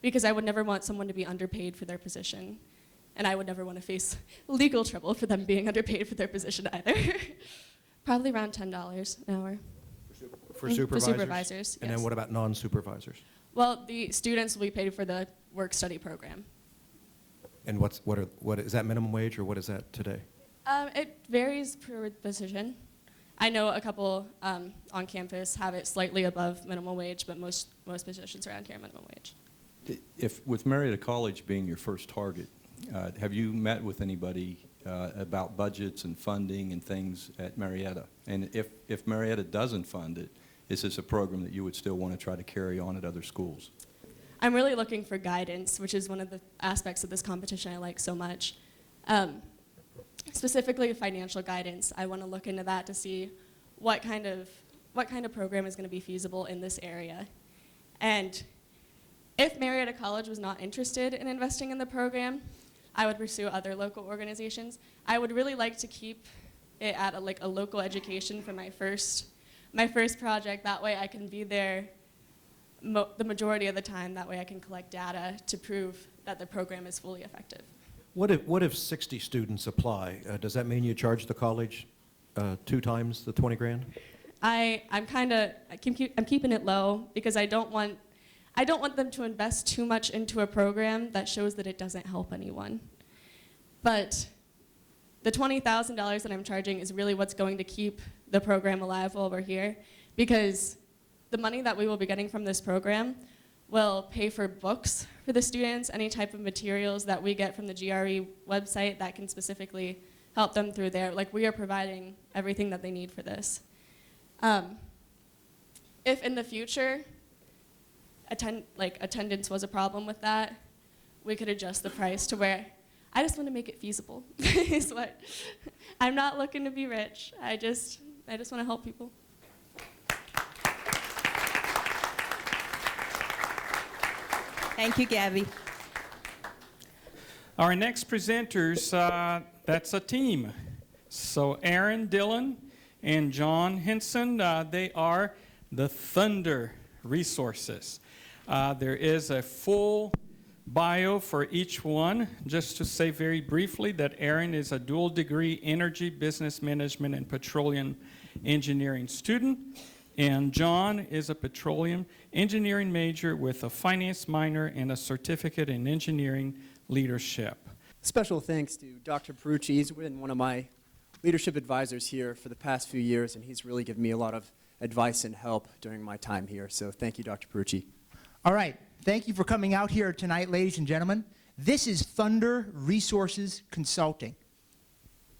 because I would never want someone to be underpaid for their position. And I would never want to face legal trouble for them being underpaid for their position either. Probably around $10 an hour. For supervisors? For supervisors, And yes. then what about non-supervisors? Well, the students will be paid for the work-study program. And what is that minimum wage, or what is that today? It varies per position. I know a couple on campus have it slightly above minimum wage, but most positions around here are minimum wage. If, with Marietta College being your first target, have you met with anybody about budgets and funding and things at Marietta? And if Marietta doesn't fund it, is this a program that you would still want to try to carry on at other schools? I'm really looking for guidance, which is one of the aspects of this competition I like so much. Specifically financial guidance. I want to look into that to see what kind of program is going to be feasible in this area. And if Marietta College was not interested in investing in the program, I would pursue other local organizations. I would really like to keep it at a local education for my first project. That way I can be there the majority of the time. That way I can collect data to prove that the program is fully effective. What if 60 students apply? Does that mean you charge the college 2 times the 20 grand? I'm keeping it low because I don't want them to invest too much into a program that shows that it doesn't help anyone. But the $20,000 that I'm charging is really what's going to keep the program alive while we're here, because the money that we will be getting from this program will pay for books for the students, any type of materials that we get from the GRE website that can specifically help them through there. Like, we are providing everything that they need for this. If in the future attendance was a problem with that, we could adjust the price to where I just want to make it feasible. Is what I'm not looking to be rich. I just want to help people. Thank you, Gabby. Our next presenters, that's a team. So Aaron Dillon and John Hinson, they are the Thunder Resources. There is a full bio for each one. Just to say very briefly that Aaron is a dual degree energy, business management, and petroleum engineering student. And John is a petroleum engineering major with a finance minor and a certificate in engineering leadership. Special thanks to Dr. Perucci. He's been one of my leadership advisors here for the past few years, and he's really given me a lot of advice and help during my time here. So thank you, Dr. Perucci. All right. Thank you for coming out here tonight, ladies and gentlemen. This is Thunder Resources Consulting.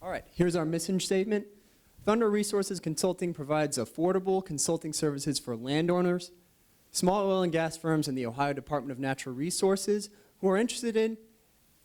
All right, here's our mission statement. Thunder Resources Consulting provides affordable consulting services for landowners, small oil and gas firms, and the Ohio Department of Natural Resources who are interested in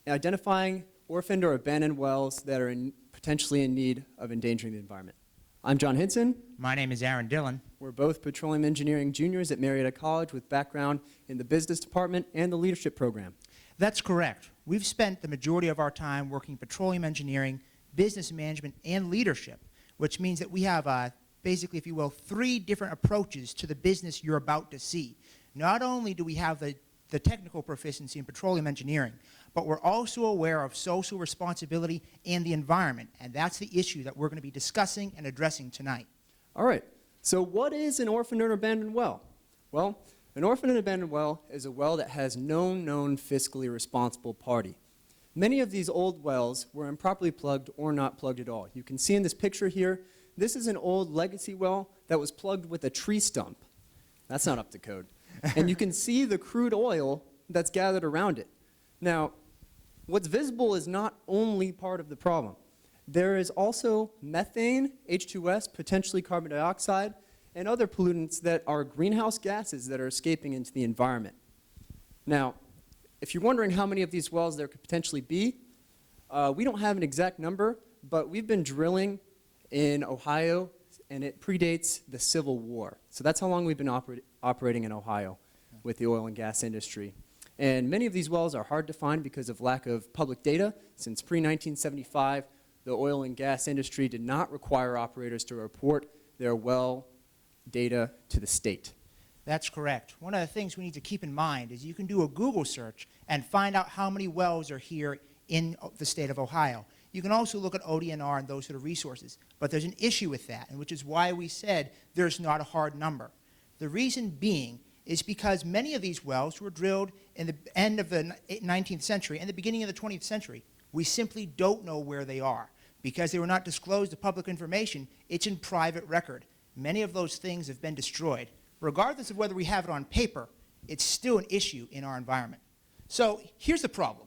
identifying orphaned or abandoned wells that are potentially in need of endangering the environment. I'm John Hinson. My name is Aaron Dillon. We're both petroleum engineering juniors at Marietta College with background in the business department and the leadership program. That's correct. We've spent the majority of our time working petroleum engineering, business management, and leadership, which means that we have basically, if you will, 3 different approaches to the business you're about to see. Not only do we have the technical proficiency in petroleum engineering, but we're also aware of social responsibility and the environment, and that's the issue that we're going to be discussing and addressing tonight. All right, so what is an orphaned or abandoned well? Well, an orphaned and abandoned well is a well that has no known fiscally responsible party. Many of these old wells were improperly plugged or not plugged at all. You can see in this picture here, this is an old legacy well that was plugged with a tree stump. That's not up to code. And you can see the crude oil that's gathered around it. Now, what's visible is not only part of the problem. There is also methane, H2S, potentially carbon dioxide, and other pollutants that are greenhouse gases that are escaping into the environment. Now, if you're wondering how many of these wells there could potentially be, we don't have an exact number, but we've been drilling in Ohio, and it predates the Civil War. So that's how long we've been operating in Ohio with the oil and gas industry. And many of these wells are hard to find because of lack of public data. Since pre-1975, the oil and gas industry did not require operators to report their well data to the state. That's correct. One of the things we need to keep in mind is you can do a Google search and find out how many wells are here in the state of Ohio. You can also look at ODNR and those sort of resources. But there's an issue with that, and which is why we said there's not a hard number. The reason being is because many of these wells were drilled in the end of the 19th century and the beginning of the 20th century. We simply don't know where they are. Because they were not disclosed to public information, it's in private record. Many of those things have been destroyed. Regardless of whether we have it on paper, it's still an issue in our environment. So here's the problem.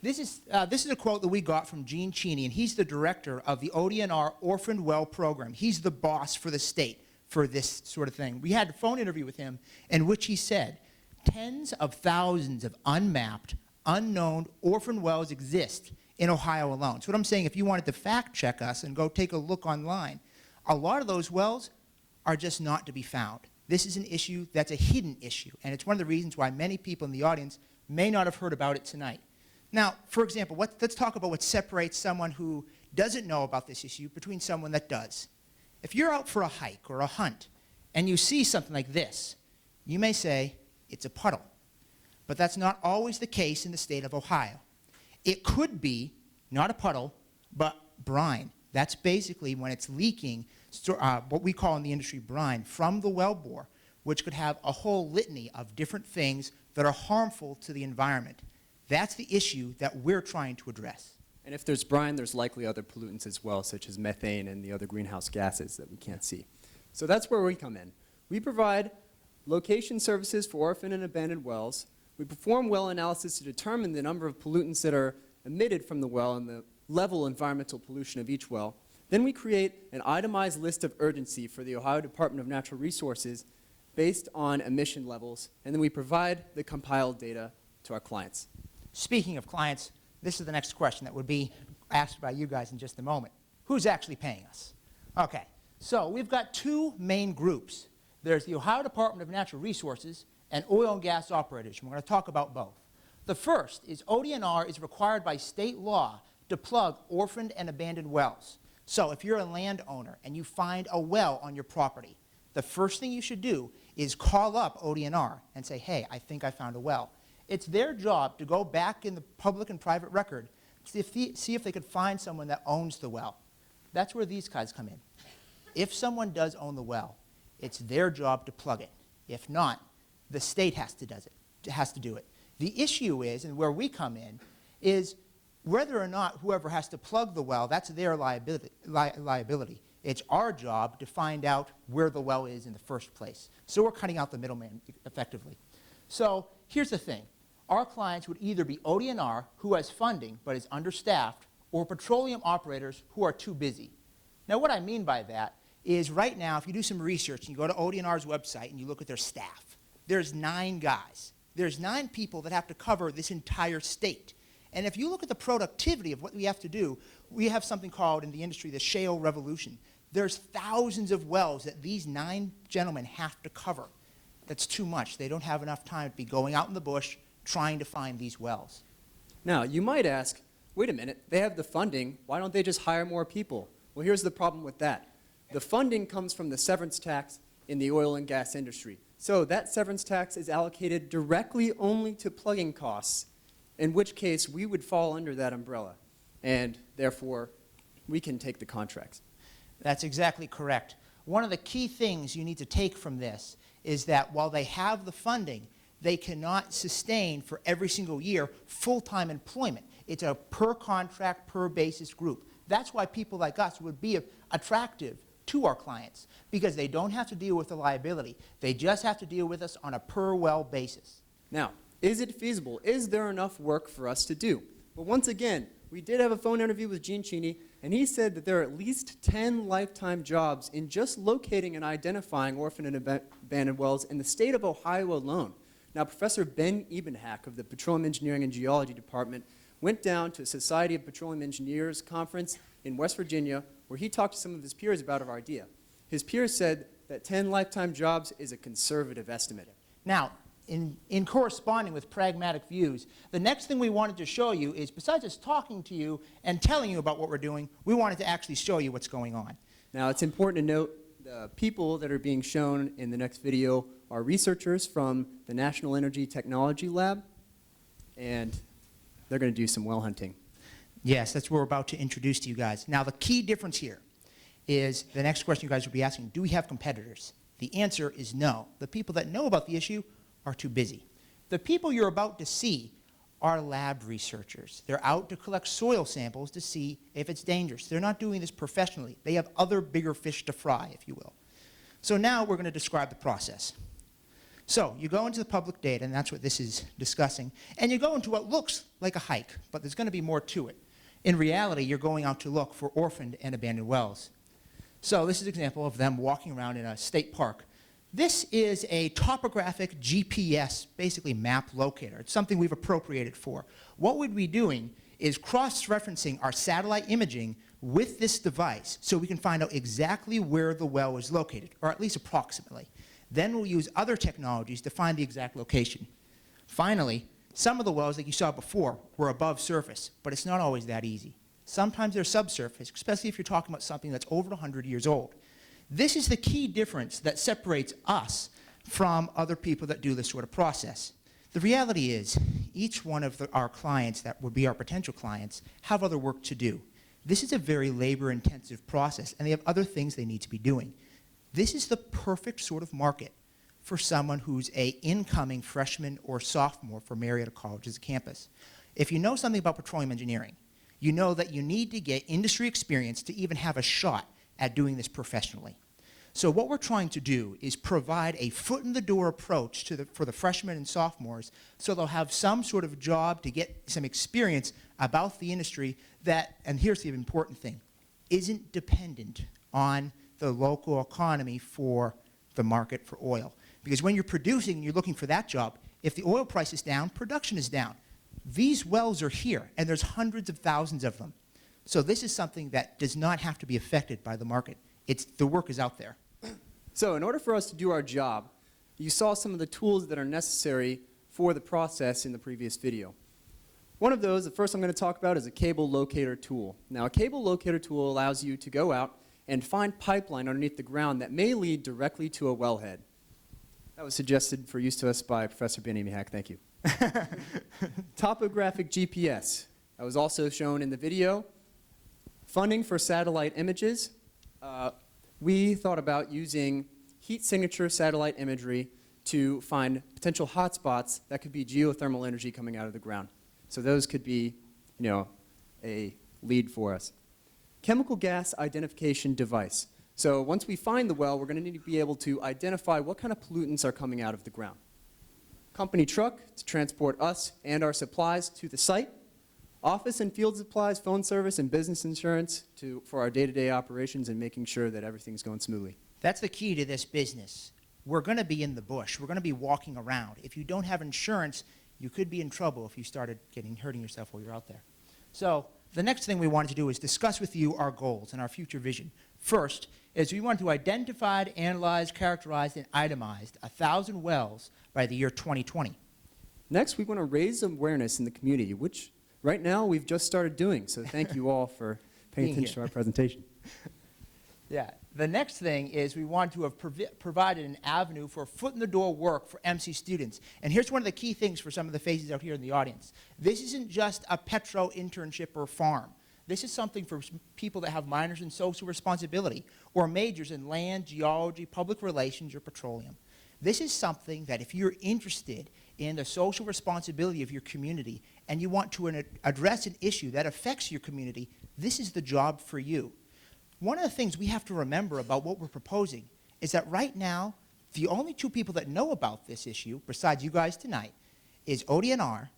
This is a quote that we got from Gene Cheney, and he's the director of the ODNR Orphaned Well Program. He's the boss for the state for this sort of thing. We had a phone interview with him in which he said, tens of thousands of unmapped, unknown orphan wells exist in Ohio alone. So what I'm saying, if you wanted to fact check us and go take a look online, a lot of those wells are just not to be found. This is an issue that's a hidden issue, and it's one of the reasons why many people in the audience may not have heard about it tonight. Now, for example, let's talk about what separates someone who doesn't know about this issue between someone that does. If you're out for a hike or a hunt and you see something like this, you may say, it's a puddle. But that's not always the case in the state of Ohio. It could be not a puddle, but brine. That's basically when it's leaking, what we call in the industry brine, from the wellbore, which could have a whole litany of different things that are harmful to the environment. That's the issue that we're trying to address. And if there's brine, there's likely other pollutants as well, such as methane and the other greenhouse gases that we can't see. So that's where we come in. We provide location services for orphaned and abandoned wells. We perform well analysis to determine the number of pollutants that are emitted from the well and the level of environmental pollution of each well. Then we create an itemized list of urgency for the Ohio Department of Natural Resources based on emission levels, and then we provide the compiled data to our clients. Speaking of clients, this is the next question that would be asked by you guys in just a moment. Who's actually paying us? Okay, so we've got two main groups. There's the Ohio Department of Natural Resources and oil and gas operators. We're going to talk about both. The first is ODNR is required by state law to plug orphaned and abandoned wells. So if you're a landowner and you find a well on your property, the first thing you should do is call up ODNR and say, hey, I think I found a well. It's their job to go back in the public and private record to see if they could find someone that owns the well. That's where these guys come in. If someone does own the well, it's their job to plug it. If not, the state has to do it. The issue is, and where we come in, is whether or not whoever has to plug the well, that's their liability. It's our job to find out where the well is in the first place. So we're cutting out the middleman effectively. So here's the thing. Our clients would either be ODNR, who has funding but is understaffed, or petroleum operators who are too busy. Now what I mean by that is right now, if you do some research and you go to ODNR's website and you look at their staff, there's 9 guys. There's 9 people that have to cover this entire state. And if you look at the productivity of what we have to do, we have something called in the industry the shale revolution. There's thousands of wells that these 9 gentlemen have to cover. That's too much. They don't have enough time to be going out in the bush trying to find these wells. Now, you might ask, wait a minute, they have the funding, why don't they just hire more people? Well, here's the problem with that. The funding comes from the severance tax in the oil and gas industry. So that severance tax is allocated directly only to plugging costs, in which case we would fall under that umbrella, and therefore we can take the contracts. That's exactly correct. One of the key things you need to take from this is that while they have the funding, they cannot sustain for every single year full-time employment. It's a per contract, per basis group. That's why people like us would be attractive to our clients, because they don't have to deal with the liability. They just have to deal with us on a per well basis. Now, is it feasible? Is there enough work for us to do? Well, once again, we did have a phone interview with Gene Cheney, and he said that there are at least 10 lifetime jobs in just locating and identifying orphaned and abandoned wells in the state of Ohio alone. Now, Professor Ben Ebenhack of the Petroleum Engineering and Geology Department went down to a Society of Petroleum Engineers conference in West Virginia, where he talked to some of his peers about our idea. His peers said that 10 lifetime jobs is a conservative estimate. Now, in corresponding with pragmatic views, the next thing we wanted to show you is, besides just talking to you and telling you about what we're doing, we wanted to actually show you what's going on. Now, it's important to note the people that are being shown in the next video are researchers from the National Energy Technology Lab, and they're going to do some well hunting. Yes, that's what we're about to introduce to you guys. Now, the key difference here is the next question you guys will be asking, do we have competitors? The answer is no. The people that know about the issue are too busy. The people you're about to see are lab researchers. They're out to collect soil samples to see if it's dangerous. They're not doing this professionally. They have other bigger fish to fry, if you will. So now we're going to describe the process. So you go into the public data, and that's what this is discussing, and you go into what looks like a hike, but there's going to be more to it. In reality, you're going out to look for orphaned and abandoned wells. So this is an example of them walking around in a state park. This is a topographic GPS, basically map locator. It's something we've appropriated for. What we'd be doing is cross-referencing our satellite imaging with this device so we can find out exactly where the well is located, or at least approximately. Then we'll use other technologies to find the exact location. Finally, some of the wells, like you saw before, were above surface, but it's not always that easy. Sometimes they're subsurface, especially if you're talking about something that's over 100 years old. This is the key difference that separates us from other people that do this sort of process. The reality is, each one of our clients that would be our potential clients have other work to do. This is a very labor-intensive process, and they have other things they need to be doing. This is the perfect sort of market for someone who's an incoming freshman or sophomore for Marietta College as a campus. If you know something about petroleum engineering, you know that you need to get industry experience to even have a shot at doing this professionally. So what we're trying to do is provide a foot-in-the-door approach for the freshmen and sophomores so they'll have some sort of job to get some experience about the industry that, and here's the important thing, isn't dependent on the local economy for the market for oil. Because when you're producing and you're looking for that job, if the oil price is down, production is down. These wells are here, and there's hundreds of thousands of them. So this is something that does not have to be affected by the market. The work is out there. So in order for us to do our job, you saw some of the tools that are necessary for the process in the previous video. One of those, the first I'm going to talk about, is a cable locator tool. Now, a cable locator tool allows you to go out and find pipeline underneath the ground that may lead directly to a wellhead. That was suggested for use to us by Professor Benny Mihak. Thank you. Topographic GPS. That was also shown in the video. Funding for satellite images. We thought about using heat signature satellite imagery to find potential hotspots that could be geothermal energy coming out of the ground. So those could be, a lead for us. Chemical gas identification device. So once we find the well, we're going to need to be able to identify what kind of pollutants are coming out of the ground. Company truck to transport us and our supplies to the site. Office and field supplies, phone service, and business insurance for our day-to-day operations and making sure that everything's going smoothly. That's the key to this business. We're going to be in the bush. We're going to be walking around. If you don't have insurance, you could be in trouble if you started hurting yourself while you're out there. So the next thing we wanted to do is discuss with you our goals and our future vision. First is we want to identify, analyze, characterize, and itemize 1,000 wells by the year 2020. Next, we want to raise awareness in the community, which right now we've just started doing. So thank you all for paying attention to our presentation. Yeah. The next thing is we want to have provided an avenue for foot-in-the-door work for MC students. And here's one of the key things for some of the faces out here in the audience. This isn't just a petro internship or farm. This is something for people that have minors in social responsibility or majors in land, geology, public relations, or petroleum. This is something that if you're interested in the social responsibility of your community and you want to address an issue that affects your community, this is the job for you. One of the things we have to remember about what we're proposing is that right now, the only two people that know about this issue, besides you guys tonight, is ODNR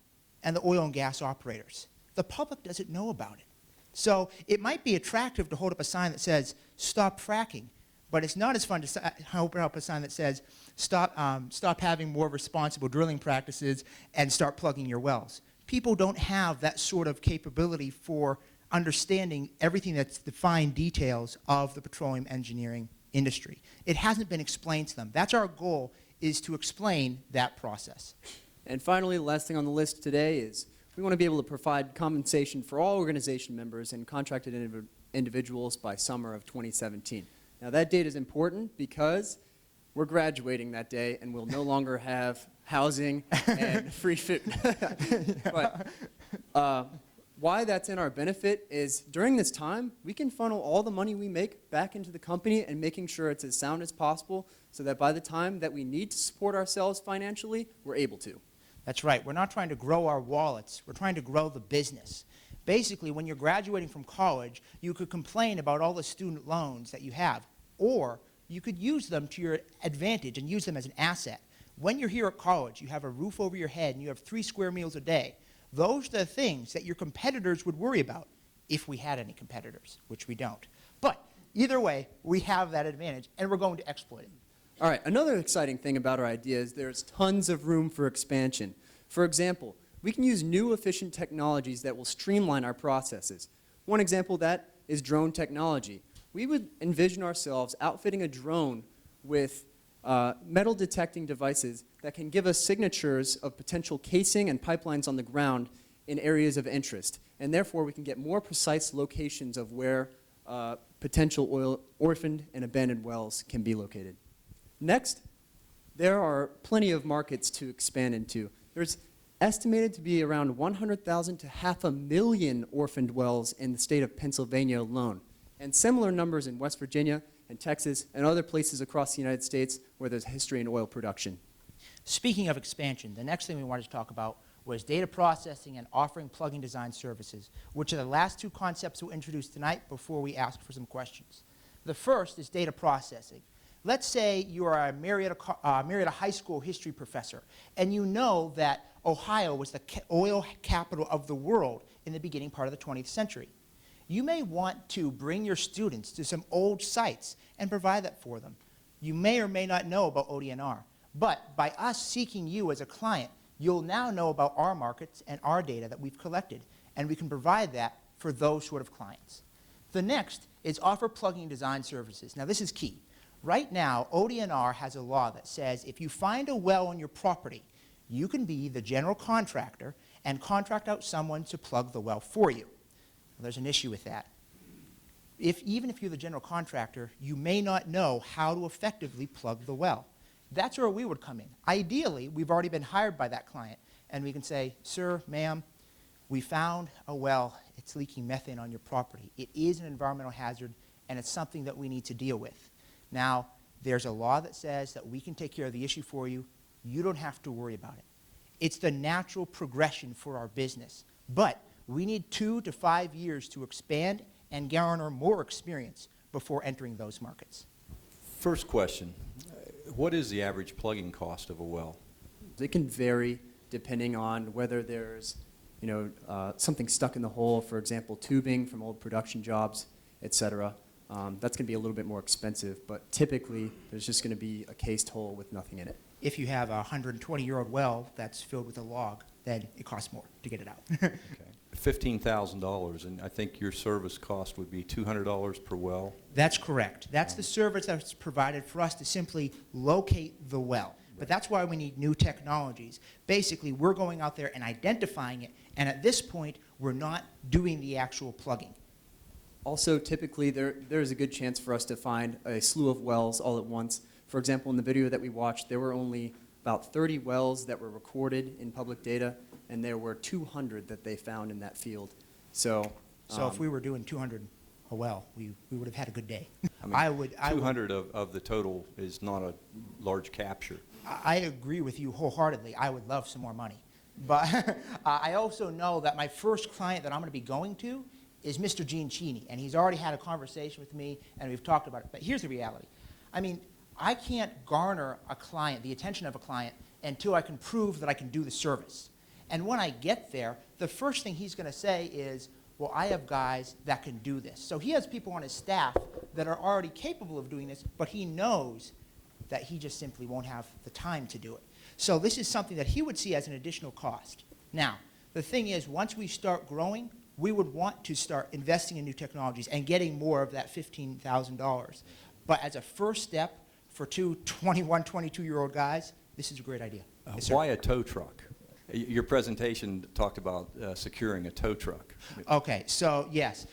and the oil and gas operators. The public doesn't know about it. So it might be attractive to hold up a sign that says, stop fracking, but it's not as fun to hold up a sign that says, stop having more responsible drilling practices and start plugging your wells. People don't have that sort of capability for understanding everything that's the fine details of the petroleum engineering industry. It hasn't been explained to them. That's our goal, is to explain that process. And finally, the last thing on the list today is we want to be able to provide compensation for all organization members and contracted individuals by summer of 2017. Now that date is important because we're graduating that day, and we'll no longer have housing and free food. But why that's in our benefit is during this time, we can funnel all the money we make back into the company and making sure it's as sound as possible so that by the time that we need to support ourselves financially, we're able to. That's right. We're not trying to grow our wallets. We're trying to grow the business. Basically, when you're graduating from college, you could complain about all the student loans that you have, or you could use them to your advantage and use them as an asset. When you're here at college, you have a roof over your head and you have 3 square meals a day. Those are the things that your competitors would worry about if we had any competitors, which we don't. But either way, we have that advantage, and we're going to exploit it. All right, another exciting thing about our idea is there's tons of room for expansion. For example, we can use new efficient technologies that will streamline our processes. One example of that is drone technology. We would envision ourselves outfitting a drone with metal detecting devices that can give us signatures of potential casing and pipelines on the ground in areas of interest. And therefore, we can get more precise locations of where potential orphaned and abandoned wells can be located. Next, there are plenty of markets to expand into. There's estimated to be around 100,000 to 500,000 orphaned wells in the state of Pennsylvania alone, and similar numbers in West Virginia and Texas and other places across the United States where there's a history in oil production. Speaking of expansion, the next thing we wanted to talk about was data processing and offering plugging design services, which are the last 2 concepts we'll introduce tonight before we ask for some questions. The first is data processing. Let's say you are a Marietta High School history professor, and you know that Ohio was the oil capital of the world in the beginning part of the 20th century. You may want to bring your students to some old sites and provide that for them. You may or may not know about ODNR, but by us seeking you as a client, you'll now know about our markets and our data that we've collected, and we can provide that for those sort of clients. The next is offer plugging design services. Now, this is key. Right now, ODNR has a law that says if you find a well on your property, you can be the general contractor and contract out someone to plug the well for you. Well, there's an issue with that. Even if you're the general contractor, you may not know how to effectively plug the well. That's where we would come in. Ideally, we've already been hired by that client, and we can say, sir, ma'am, we found a well. It's leaking methane on your property. It is an environmental hazard, and it's something that we need to deal with. Now, there's a law that says that we can take care of the issue for you. You don't have to worry about it. It's the natural progression for our business. But we need 2 to 5 years to expand and garner more experience before entering those markets. First question, what is the average plugging cost of a well? It can vary depending on whether there's something stuck in the hole, for example, tubing from old production jobs, etc. That's going to be a little bit more expensive, but typically there's just going to be a cased hole with nothing in it. If you have a 120-year-old well that's filled with a log, then it costs more to get it out. Okay. $15,000, and I think your service cost would be $200 per well? That's correct. That's the service that's provided for us to simply locate the well. But that's why we need new technologies. Basically, we're going out there and identifying it, and at this point, we're not doing the actual plugging. Also, typically, there's a good chance for us to find a slew of wells all at once. For example, in the video that we watched, there were only about 30 wells that were recorded in public data, and there were 200 that they found in that field. So if we were doing 200 a well, we would have had a good day. I mean, 200 of the total is not a large capture. I agree with you wholeheartedly. I would love some more money. But I also know that my first client that I'm going to be going to is Mr. Gene Cheney, and he's already had a conversation with me, and we've talked about it. But here's the reality. I mean, I can't garner a client, the attention of a client, until I can prove that I can do the service. And when I get there, the first thing he's going to say is, well, I have guys that can do this. So he has people on his staff that are already capable of doing this, but he knows that he just simply won't have the time to do it. So this is something that he would see as an additional cost. Now, the thing is, once we start growing, we would want to start investing in new technologies and getting more of that $15,000. But as a first step for 21, 22-year-old guys, this is a great idea. Yes, Why a tow truck? Your presentation talked about securing a tow truck. Okay, so yes.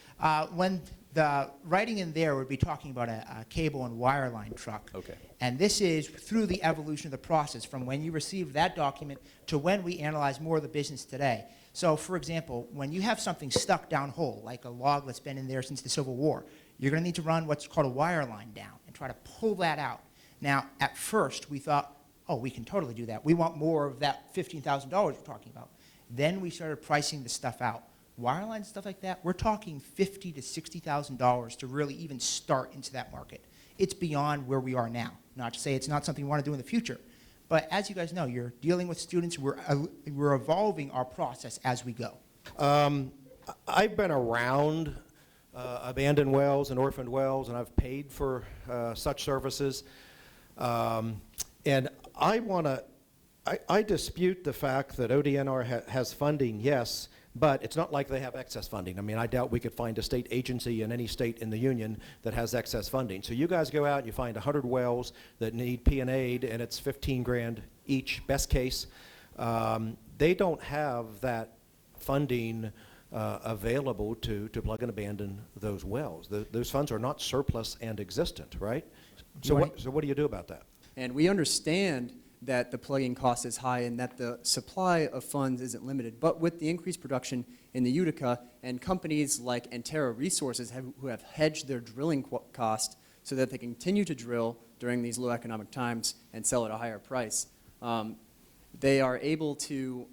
When The writing in there would be talking about a cable and wireline truck. Okay. And this is through the evolution of the process from when you received that document to when we analyze more of the business today. So, for example, when you have something stuck down hole, like a log that's been in there since the Civil War, you're going to need to run what's called a wire line down and try to pull that out. Now, at first, we thought, oh, we can totally do that. We want more of that $15,000 we're talking about. Then we started pricing the stuff out. Wireline stuff like that, we're talking $50,000 to $60,000 to really even start into that market. It's beyond where we are now. Not to say it's not something we want to do in the future, but as you guys know, you're dealing with students. We're evolving our process as we go. I've been around abandoned wells and orphaned wells, and I've paid for such services. And I dispute the fact that ODNR has funding, yes, but it's not like they have excess funding. I mean, I doubt we could find a state agency in any state in the union that has excess funding. So you guys go out and you find 100 wells that need P&Aid, and it's 15 grand each, best case. They don't have that funding available to plug and abandon those wells. Those funds are not surplus and existent, right? So what do you do about that? And we understand that the plugging cost is high and that the supply of funds isn't limited. But with the increased production in the Utica and companies like Antera Resources who have hedged their drilling cost so that they continue to drill during these low economic times and sell at a higher price, they are able to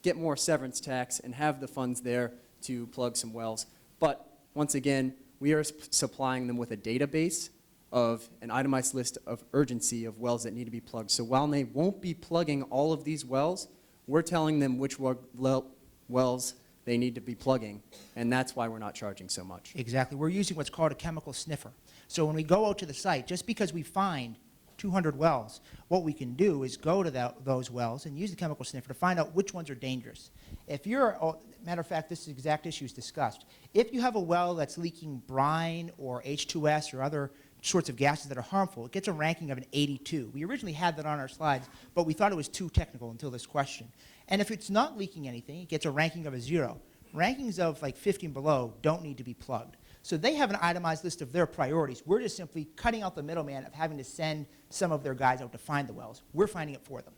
get more severance tax and have the funds there to plug some wells. But once again, we are supplying them with a database of an itemized list of urgency of wells that need to be plugged. So while they won't be plugging all of these wells, we're telling them which wells they need to be plugging, and that's why we're not charging so much. Exactly. We're using what's called a chemical sniffer. So when we go out to the site, just because we find 200 wells, what we can do is go to those wells and use the chemical sniffer to find out which ones are dangerous. If you're, matter of fact, this exact issue is discussed. If you have a well that's leaking brine or H2S or other sorts of gases that are harmful, it gets a ranking of an 82. We originally had that on our slides, but we thought it was too technical until this question. And if it's not leaking anything, it gets a ranking of a 0. Rankings of like 50 and below don't need to be plugged. So they have an itemized list of their priorities. We're just simply cutting out the middleman of having to send some of their guys out to find the wells. We're finding it for them.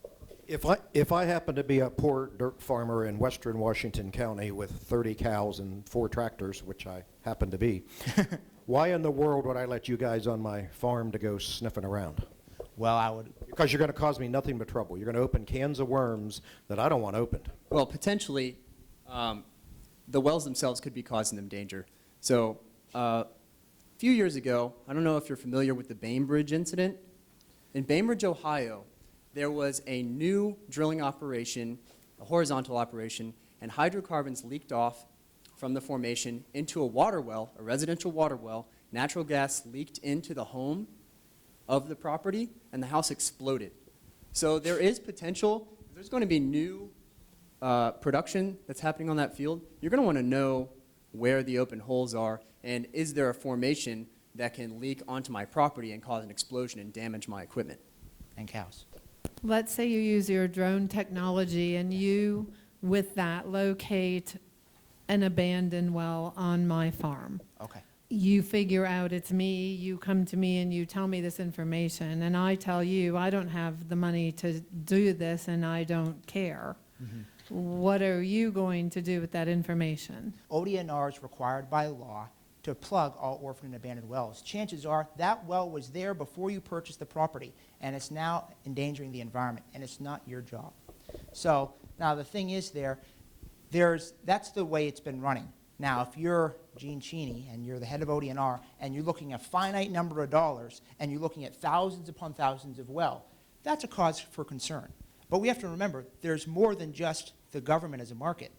If I happen to be a poor dirt farmer in western Washington County with 30 cows and 4 tractors, which I happen to be, why in the world would I let you guys on my farm to go sniffing around? Well, I would. Because you're going to cause me nothing but trouble. You're going to open cans of worms that I don't want opened. Well, potentially, the wells themselves could be causing them danger. So a few years ago, I don't know if you're familiar with the Bainbridge incident. In Bainbridge, Ohio, there was a new drilling operation, a horizontal operation, and hydrocarbons leaked off from the formation into a water well, a residential water well. Natural gas leaked into the home of the property, and the house exploded. So there is potential. If there's going to be new production that's happening on that field, you're going to want to know where the open holes are, and is there a formation that can leak onto my property and cause an explosion and damage my equipment. And cows. Let's say you use your drone technology and you, with that, locate an abandoned well on my farm. Okay. You figure out it's me, you come to me and you tell me this information, and I tell you I don't have the money to do this and I don't care. Mm-hmm. What are you going to do with that information? ODNR is required by law to plug all orphaned and abandoned wells. Chances are that well was there before you purchased the property, and it's now endangering the environment, and it's not your job. So now the thing is that's the way it's been running. Now, if you're Gene Cheney and you're the head of ODNR and you're looking at a finite number of dollars and you're looking at thousands upon thousands of wells, that's a cause for concern. But we have to remember, there's more than just the government as a market.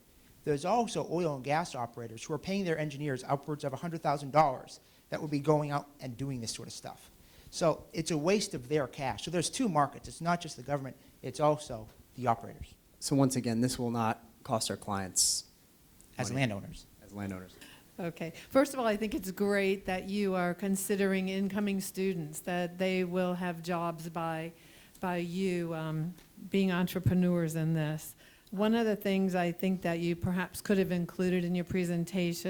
There's also oil and gas operators who are paying their engineers upwards of $100,000 that would be going out and doing this sort of stuff. So it's a waste of their cash. So there's two markets. It's not just the government, it's also the operators. So once again, this will not cost our clients As money. landowners. As landowners. Okay. First of all, I think it's great that you are considering incoming students, that they will have jobs by you being entrepreneurs in this. One of the things I think that you perhaps could have included in your presentation